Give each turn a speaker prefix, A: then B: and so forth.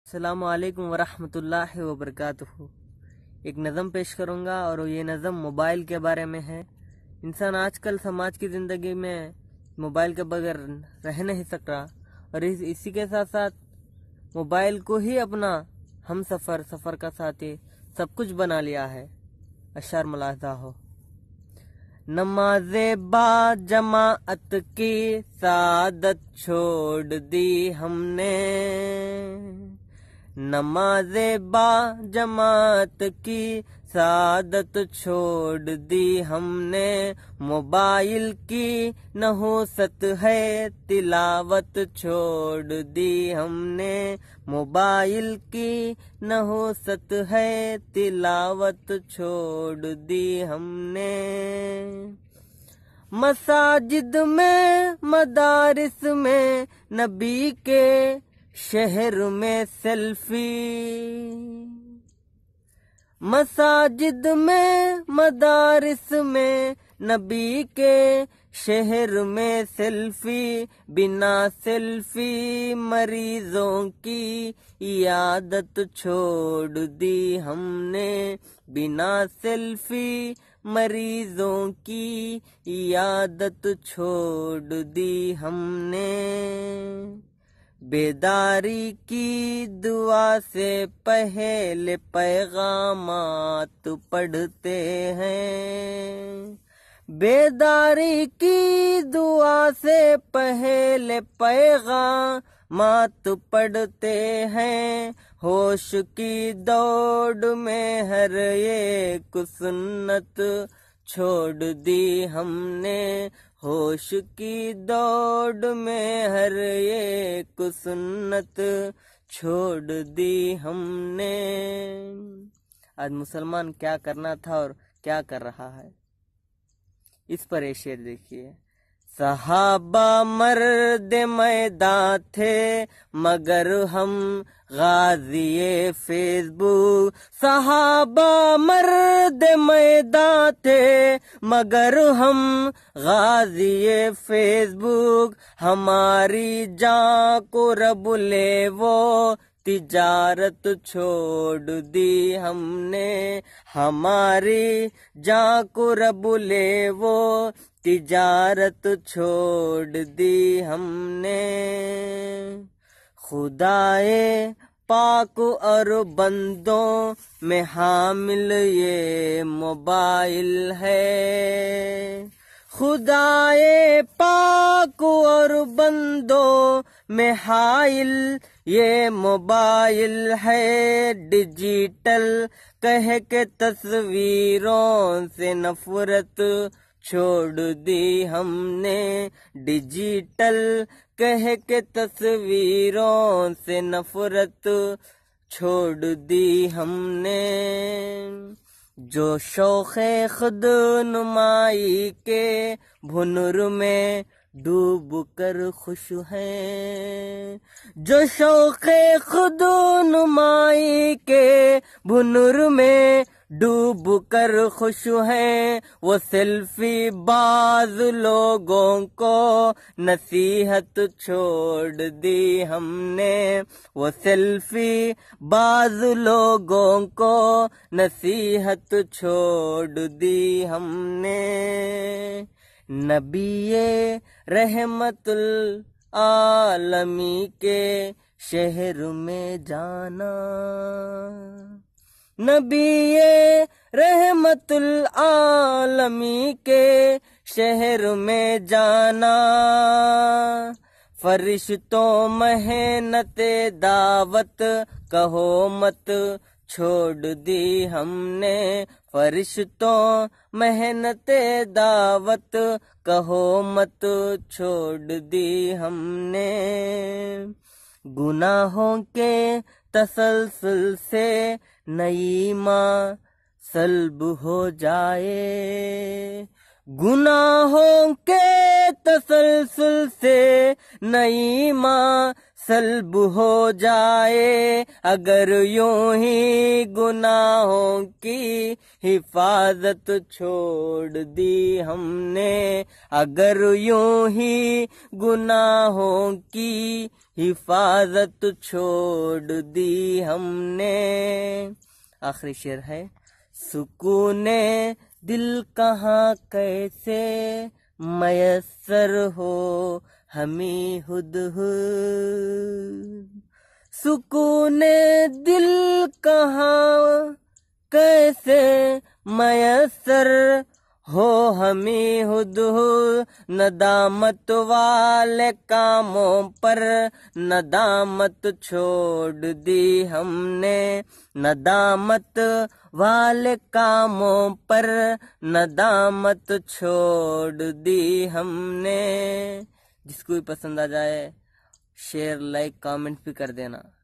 A: अस्सलामु अलैकुम वरहमतुल्लाहि वबरकातुहू। एक नज़म पेश करूँगा और ये नज़म मोबाइल के बारे में है। इंसान आजकल समाज की ज़िंदगी में मोबाइल के बगैर रह नहीं सक रहा और इसी के साथ साथ मोबाइल को ही अपना हम सफ़र का साथी सब कुछ बना लिया है। अशार मुलाहजा हो। नमाज़े बा जमाअत की सादत छोड़ दी हमने, नमाज़े बा जमात की सादत छोड़ दी हमने। मोबाइल की नहुसत है तिलावत छोड़ दी हमने, मोबाइल की नहुसत है तिलावत छोड़ दी हमने। मसाजिद में मदारिस में नबी के शहर में सेल्फी, मसाजिद में मदारिस में नबी के शहर में सेल्फी। बिना सेल्फी मरीजों की इयादत छोड़ दी हमने, बिना सेल्फी मरीजों की इयादत छोड़ दी हमने। बेदारी की दुआ से पहले पैगामात पढ़ते हैं, बेदारी की दुआ से पहले पैगामात पढ़ते हैं। होश की दौड़ में हर एक सुन्नत छोड़ दी हमने, होश की दौड़ में हर एक सुन्नत छोड़ दी हमने। आज मुसलमान क्या करना था और क्या कर रहा है, इस पर ये शेर देखिए। सहाबा मर्द मैदान थे मगर हम गाज़िए फेसबुक, सहाबा मर्द मैदान थे मगर हम गाज़िए फेसबुक। हमारी जान को रब ले वो तिजारत छोड़ दी हमने, हमारी जान को रब ले वो तिजारत छोड़ दी हमने। खुदाए पाक और बंदों में हामिल ये मोबाइल है, खुदाए पाक और बंदों में हाइल ये मोबाइल है। डिजिटल कह के तस्वीरों से नफरत छोड़ दी हमने, डिजिटल कह के तस्वीरों से नफरत छोड़ दी हमने। जो शौक़े खुद नुमाई के भुनुर में डूब कर खुश हैं, जो शौक़े खुद नुमाई के भुनुर में डूब कर खुश हैं। वो सेल्फी बाज लोगों को नसीहत छोड़ दी हमने, वो सेल्फी बाज लोगों को नसीहत छोड़ दी हमने। नबीए रहमतुल आलमी के शहर में जाना, नबीए रहमतुल आलमी के शहर में जाना। फरिश्तों मेहनते दावत कहो मत छोड़ दी हमने, फरिश्तों मेहनते दावत कहो मत छोड़ दी हमने। गुनाहों के तसलसल से नई माँ सल्ब हो जाए, गुनाहों के तसलसल से नई माँ सल्ब हो जाए अगर यूं ही गुनाहों की हिफाजत छोड़ दी हमने, अगर यूं ही गुनाहों की हिफाजत छोड़ दी हमने। आखिरी शेर है, सुकूने दिल कहाँ कैसे मयस्सर हो हमें हुदहुद, सुकूने दिल कहाँ कैसे मयस्सर हो हमें हुदहुद, नदामत वाले कामों पर नदामत छोड़ दी हमने, नदामत वाले कामों पर नदामत छोड़ दी हमने। जिसको भी पसंद आ जाए शेयर लाइक कमेंट भी कर देना।